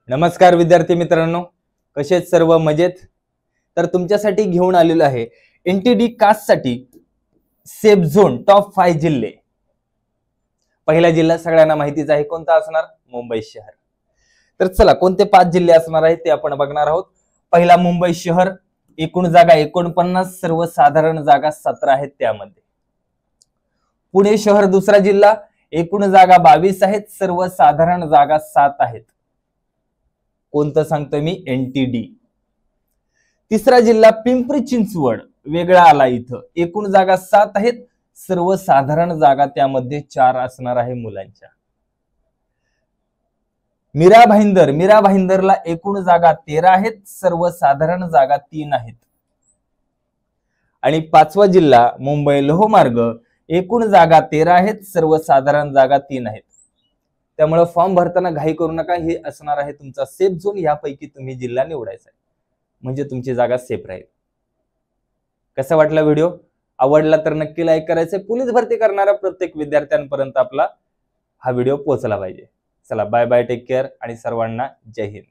नमस्कार विद्यार्थी मित्रांनो, कसे आहेत सर्व मजेत? तर तुमच्यासाठी घेऊन आलेलो आहे एनटीडी कास्ट साठी सेफ झोन टॉप 5 जिल्हे। पहिला जिल्हा सगळ्यांना माहितीच आहे, कोणता असणार? मुंबई शहर। तर चला कोणते 5 जिल्हे असणार आहेत ते आपण बघणार आहोत। पहिला मुंबई शहर, एकूण जागा 49, सर्वसाधारण जागा 17 आहेत त्यामध्ये। पुणे शहर दुसरा जिल्हा, एकूण जागा 22 आहेत, सर्वसाधारण जागा 7 आहेत। कोणतं सांगतोय मी? एनटीडी। तिसरा जिल्हा पिंपरी चिंचवड, वेगळा आला इथं, एकूण जागा 7 आहेत, सर्वसाधारण जागा त्यामध्ये 4 असणार आहे मुलांच्या। मीरा भाईंदरला एकूण जागा 13 आहेत, सर्वसाधारण जागा 3 आहेत। आणि पाचवा जिल्हा मुंबई लोहमार्ग, एकूण जागा 13 आहेत, सर्वसाधारण जागा 3 आहेत। त्यामुळे फॉर्म भरताना घाई करू नका, हे असणार आहे तुमचा सेफ झोन, यापैकी तुम्ही जिल्हा निवडायचा आहे, म्हणजे तुमची जागा सेफ राहील। कसा वाटला व्हिडिओ? आवडला तर नक्की लाईक करायचं। पोलीस भरती करणाऱ्या प्रत्येक विद्यार्थ्यांपर्यंत आपला हा व्हिडिओ पोहोचला पाहिजे। चला बाय बाय, टेक केअर आणि सर्वांना जय हिंद।